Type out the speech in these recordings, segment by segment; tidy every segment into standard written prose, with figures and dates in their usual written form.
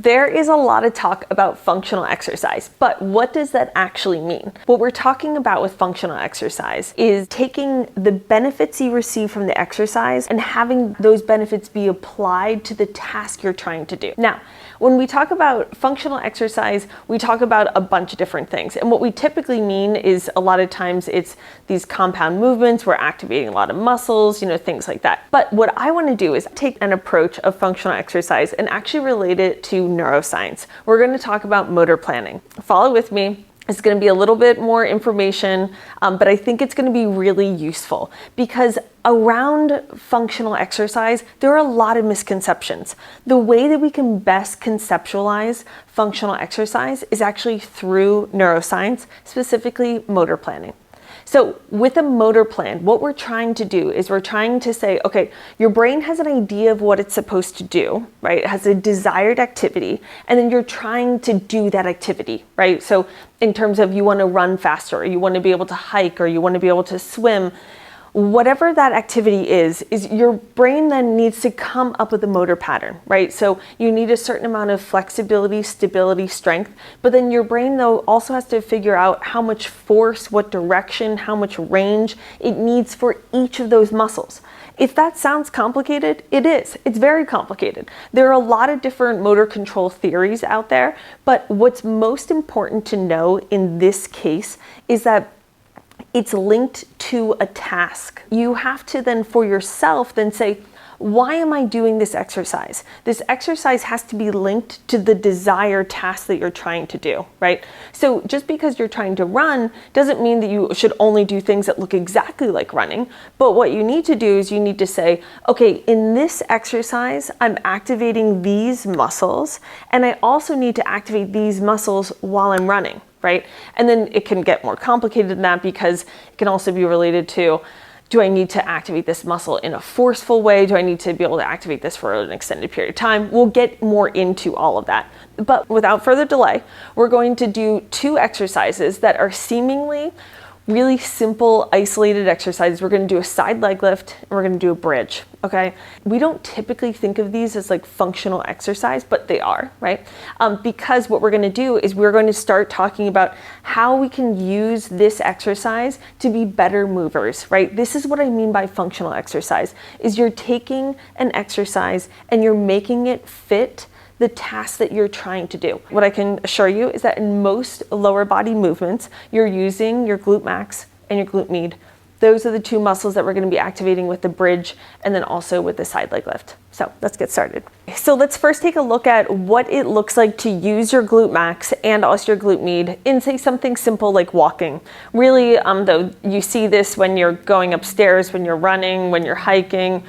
There is a lot of talk about functional exercise, but what does that actually mean? What we're talking about with functional exercise is taking the benefits you receive from the exercise and having those benefits be applied to the task you're trying to do. Now, when we talk about functional exercise, we talk about a bunch of different things. And what we typically mean is a lot of times it's these compound movements, we're activating a lot of muscles, things like that. But what I want to do is take an approach of functional exercise and actually relate it to neuroscience. We're going to talk about motor planning. Follow with me. It's going to be a little bit more information, but I think it's going to be really useful because around functional exercise, there are a lot of misconceptions. The way that we can best conceptualize functional exercise is actually through neuroscience, specifically motor planning. So with a motor plan, what we're trying to do is we're trying to say, okay, your brain has an idea of what it's supposed to do, right? It has a desired activity, and then you're trying to do that activity, right? So in terms of you want to run faster, or you want to be able to hike, or you want to be able to swim, whatever that activity is your brain then needs to come up with a motor pattern, right? So you need a certain amount of flexibility, stability, strength, but then your brain though also has to figure out how much force, what direction, how much range it needs for each of those muscles. If that sounds complicated, it is. It's very complicated. There are a lot of different motor control theories out there, but what's most important to know in this case is that it's linked to a task. You have to then for yourself then say, why am I doing this exercise? This exercise has to be linked to the desired task that you're trying to do, right? So just because you're trying to run doesn't mean that you should only do things that look exactly like running. But what you need to do is you need to say, okay, in this exercise, I'm activating these muscles, and I also need to activate these muscles while I'm running. Right? And then it can get more complicated than that because it can also be related to, do I need to activate this muscle in a forceful way? Do I need to be able to activate this for an extended period of time? We'll get more into all of that. But without further delay, we're going to do 2 exercises that are seemingly really simple, isolated exercises. We're going to do a side leg lift and we're going to do a bridge, okay? We don't typically think of these as like functional exercise, but they are, right? Because what we're going to do is we're going to start talking about how we can use this exercise to be better movers, right? This is what I mean by functional exercise, is you're taking an exercise and you're making it fit the task that you're trying to do. What I can assure you is that in most lower body movements, you're using your glute max and your glute med. Those are the 2 muscles that we're going to be activating with the bridge and then also with the side leg lift. So let's get started. So let's first take a look at what it looks like to use your glute max and also your glute med in say something simple like walking. Really, though, you see this when you're going upstairs, when you're running, when you're hiking,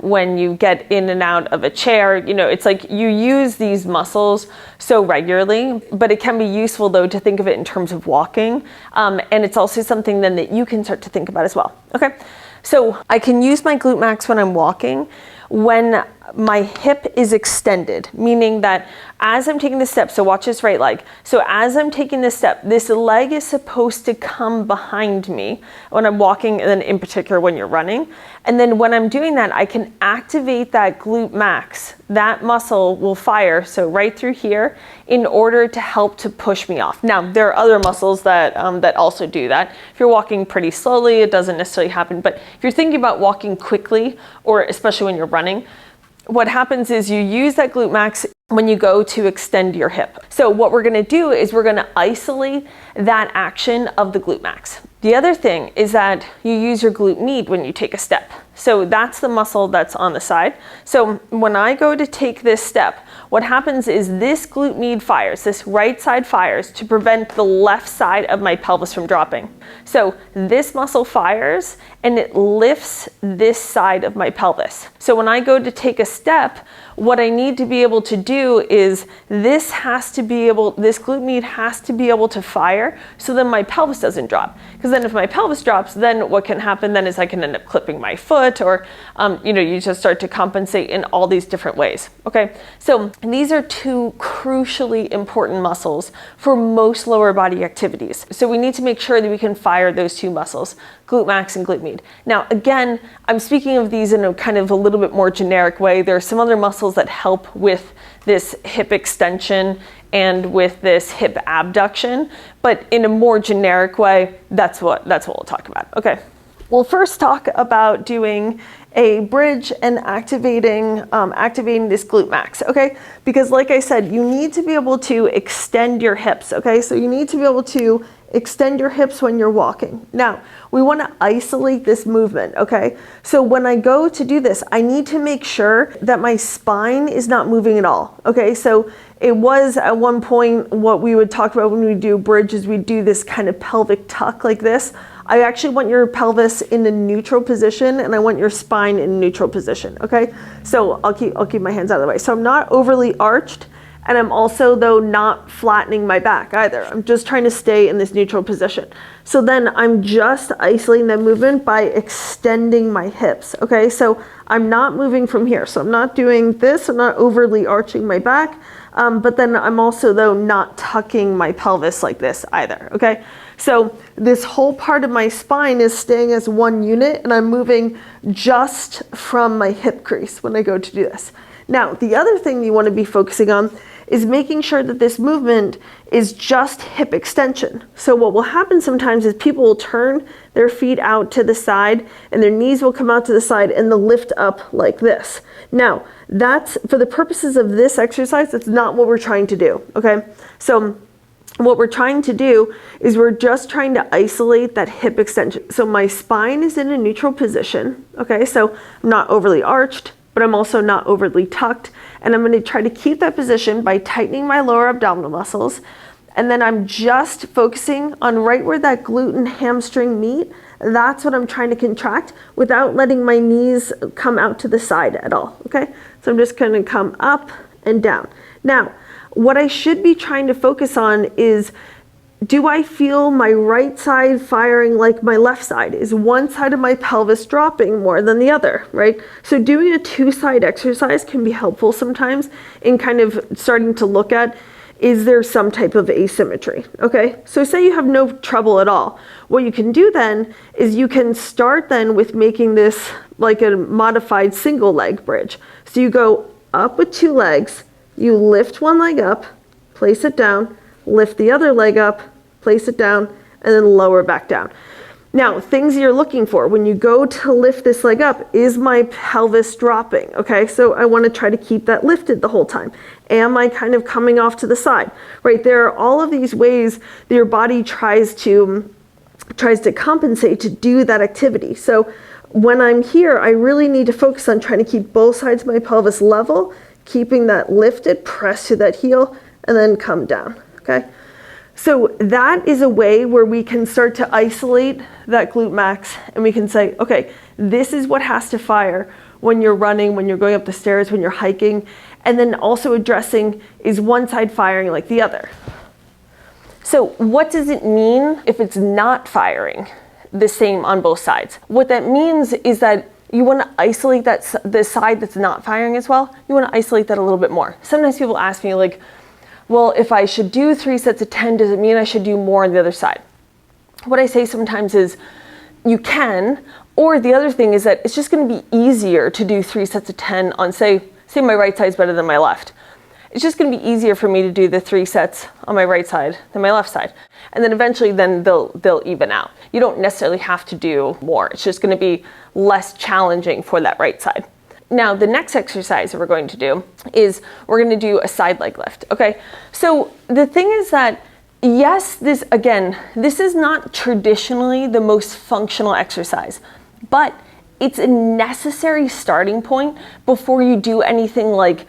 when you get in and out of a chair, it's like you use these muscles so regularly, but it can be useful though to think of it in terms of walking. And it's also something then that you can start to think about as well. Okay, so I can use my glute max when I'm walking when my hip is extended, meaning that as I'm taking the step, so watch this right leg. So as I'm taking this step, this leg is supposed to come behind me when I'm walking, and then in particular when you're running. And then when I'm doing that, I can activate that glute max. That muscle will fire, so right through here, in order to help to push me off. Now, there are other muscles that also do that. If you're walking pretty slowly, it doesn't necessarily happen. But if you're thinking about walking quickly, or especially when you're running, what happens is you use that glute max when you go to extend your hip. So what we're going to do is we're going to isolate that action of the glute max. The other thing is that you use your glute med when you take a step. So that's the muscle that's on the side. So when I go to take this step, what happens is this glute med fires, this right side fires to prevent the left side of my pelvis from dropping. So this muscle fires and it lifts this side of my pelvis. So when I go to take a step, what I need to be able to do is this glute med has to be able to fire so then my pelvis doesn't drop. Because then if my pelvis drops, then what can happen then is I can end up clipping my foot, foot, or you just start to compensate in all these different ways. Okay, so these are two crucially important muscles for most lower body activities. So we need to make sure that we can fire those two muscles, glute max and glute med. Now, again, I'm speaking of these in a kind of a little bit more generic way. There are some other muscles that help with this hip extension and with this hip abduction, but in a more generic way, that's what we'll talk about. Okay, we'll first talk about doing a bridge and activating this glute max. Okay, because like I said, you need to be able to extend your hips. Okay, so you need to be able to extend your hips when you're walking. Now, we want to isolate this movement, okay? So when I go to do this, I need to make sure that my spine is not moving at all, okay? So it was at one point what we would talk about when we do bridges, we do this kind of pelvic tuck like this. I actually want your pelvis in a neutral position, and I want your spine in a neutral position, okay? So I'll keep my hands out of the way. So I'm not overly arched, and I'm also, though, not flattening my back either. I'm just trying to stay in this neutral position. So then I'm just isolating that movement by extending my hips, okay? So I'm not moving from here. So I'm not doing this, I'm not overly arching my back, but then I'm also, though, not tucking my pelvis like this either, okay? So this whole part of my spine is staying as one unit, and I'm moving just from my hip crease when I go to do this. Now, the other thing you want to be focusing on is making sure that this movement is just hip extension. So what will happen sometimes is people will turn their feet out to the side and their knees will come out to the side and they'll lift up like this. Now, that's for the purposes of this exercise, that's not what we're trying to do, okay? So what we're trying to do is we're just trying to isolate that hip extension. So my spine is in a neutral position, okay? So I'm not overly arched, but I'm also not overly tucked. And I'm going to try to keep that position by tightening my lower abdominal muscles. And then I'm just focusing on right where that glute and hamstring meet. That's what I'm trying to contract without letting my knees come out to the side at all, okay? So I'm just going to come up and down. Now, what I should be trying to focus on is, do I feel my right side firing like my left side? Is one side of my pelvis dropping more than the other, right? So doing a two-side exercise can be helpful sometimes in kind of starting to look at, is there some type of asymmetry, okay? So say you have no trouble at all. What you can do then is you can start then with making this like a modified single leg bridge. So you go up with two legs, you lift one leg up, place it down, lift the other leg up, place it down, and then lower back down. Now, things you're looking for when you go to lift this leg up, is my pelvis dropping, okay? So I want to try to keep that lifted the whole time. Am I kind of coming off to the side, right? There are all of these ways that your body tries to compensate to do that activity. So when I'm here, I really need to focus on trying to keep both sides of my pelvis level, keeping that lifted, press to that heel, and then come down, okay? So that is a way where we can start to isolate that glute max, and we can say, okay, this is what has to fire when you're running, when you're going up the stairs, when you're hiking, and then also addressing, is one side firing like the other? So what does it mean if it's not firing the same on both sides? What that means is that you want to isolate the side that's not firing as well. You want to isolate that a little bit more. Sometimes people ask me like, well, if I should do 3 sets of 10, does it mean I should do more on the other side? What I say sometimes is you can, or the other thing is that it's just going to be easier to do 3 sets of 10 on, say my right side is better than my left. It's just going to be easier for me to do the 3 sets on my right side than my left side. And then eventually then they'll even out. You don't necessarily have to do more. It's just going to be less challenging for that right side. Now, the next exercise that we're going to do is we're going to do a side leg lift, okay? So the thing is that, yes, this is not traditionally the most functional exercise, but it's a necessary starting point before you do anything like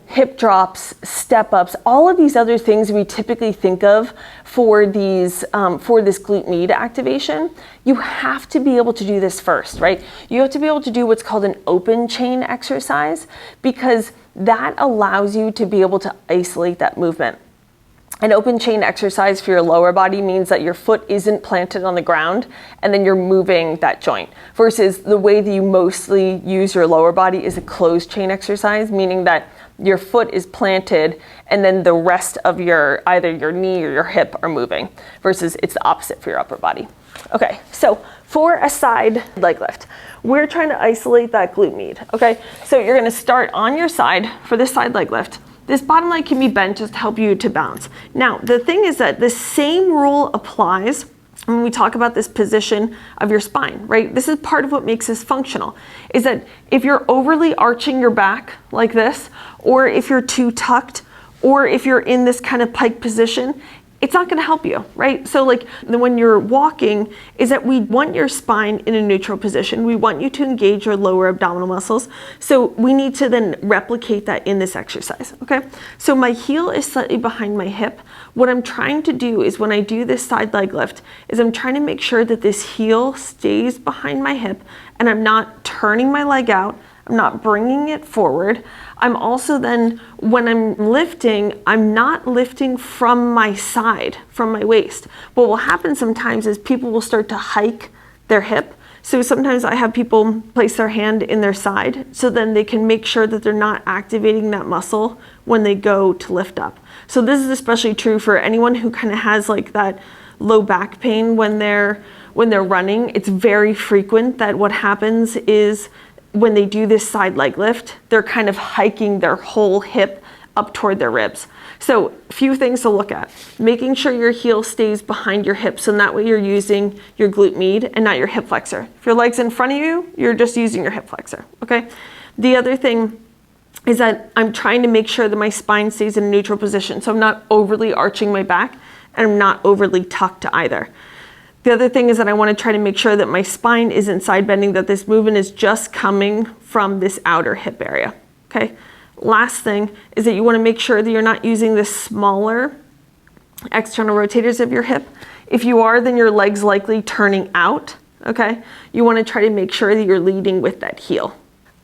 hip drops, step ups, all of these other things we typically think of for this glute med activation. You have to be able to do this first, right? You have to be able to do what's called an open chain exercise, because that allows you to be able to isolate that movement. An open chain exercise for your lower body means that your foot isn't planted on the ground and then you're moving that joint, versus the way that you mostly use your lower body is a closed chain exercise, meaning that your foot is planted and then the rest of either your knee or your hip are moving, versus it's the opposite for your upper body. Okay, so for a side leg lift, we're trying to isolate that glute med. Okay, so you're gonna start on your side for this side leg lift. This bottom leg can be bent just to help you to balance. Now, the thing is that the same rule applies when we talk about this position of your spine, right? This is part of what makes this functional, is that if you're overly arching your back like this, or if you're too tucked, or if you're in this kind of pike position, it's not going to help you, right? So like when you're walking, is that we want your spine in a neutral position. We want you to engage your lower abdominal muscles. So we need to then replicate that in this exercise, okay? So my heel is slightly behind my hip. What I'm trying to do is when I do this side leg lift, is I'm trying to make sure that this heel stays behind my hip and I'm not turning my leg out. I'm not bringing it forward. I'm also then, when I'm lifting, I'm not lifting from my side, from my waist. What will happen sometimes is people will start to hike their hip. So sometimes I have people place their hand in their side so then they can make sure that they're not activating that muscle when they go to lift up. So this is especially true for anyone who kind of has like that low back pain when they're running. It's very frequent that what happens is when they do this side leg lift, they're kind of hiking their whole hip up toward their ribs. So a few things to look at. Making sure your heel stays behind your hips, and that way you're using your glute med and not your hip flexor. If your leg's in front of you, you're just using your hip flexor, okay? The other thing is that I'm trying to make sure that my spine stays in a neutral position. So I'm not overly arching my back and I'm not overly tucked either. The other thing is that I want to try to make sure that my spine isn't side bending, that this movement is just coming from this outer hip area, okay? Last thing is that you want to make sure that you're not using the smaller external rotators of your hip. If you are, then your leg's likely turning out, okay? You want to try to make sure that you're leading with that heel.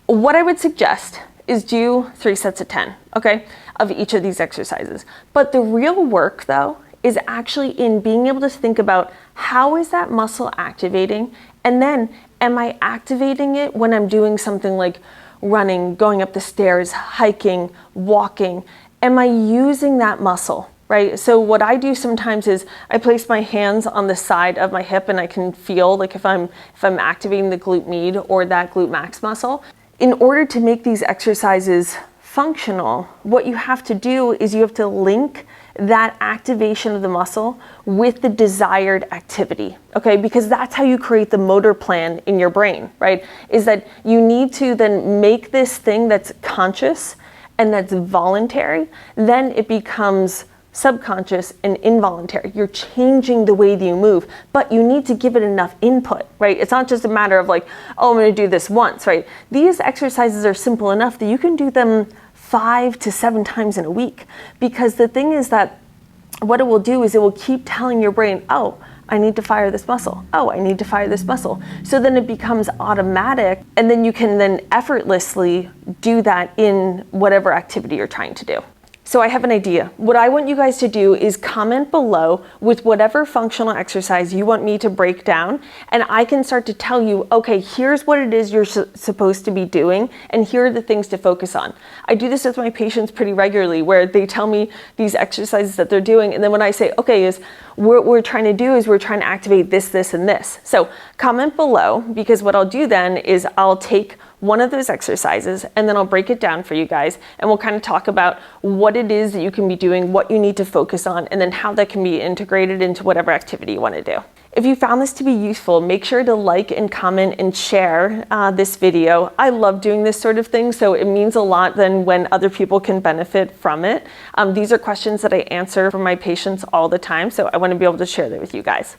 What I would suggest is do 3 sets of 10, okay, of each of these exercises. But the real work, though, is actually in being able to think about how is that muscle activating, and then am I activating it when I'm doing something like running, going up the stairs, hiking, walking? Am I using that muscle, right? So what I do sometimes is I place my hands on the side of my hip and I can feel like if I'm activating the glute med or that glute max muscle. In order to make these exercises functional, what you have to do is you have to link that activation of the muscle with the desired activity, okay? Because that's how you create the motor plan in your brain, right? Is that you need to then make this thing that's conscious and that's voluntary, then it becomes subconscious and involuntary. You're changing the way that you move, but you need to give it enough input, right? It's not just a matter of like, oh, I'm gonna do this once, right? These exercises are simple enough that you can do them 5 to 7 times in a week, because the thing is that what it will do is it will keep telling your brain, oh, I need to fire this muscle. Oh, I need to fire this muscle. So then it becomes automatic, and then you can then effortlessly do that in whatever activity you're trying to do. So I have an idea. What I want you guys to do is comment below with whatever functional exercise you want me to break down, and I can start to tell you, okay, here's what it is you're supposed to be doing, and here are the things to focus on. I do this with my patients pretty regularly, where they tell me these exercises that they're doing, and then when I say, okay, what we're trying to do is we're trying to activate this, this, and this. So comment below, because what I'll do then is I'll take one of those exercises and then I'll break it down for you guys, and we'll kind of talk about what it is that you can be doing, what you need to focus on, and then how that can be integrated into whatever activity you want to do. If you found this to be useful, make sure to like and comment and share this video. I love doing this sort of thing, so it means a lot then when other people can benefit from it. These are questions that I answer for my patients all the time, so I want to be able to share that with you guys.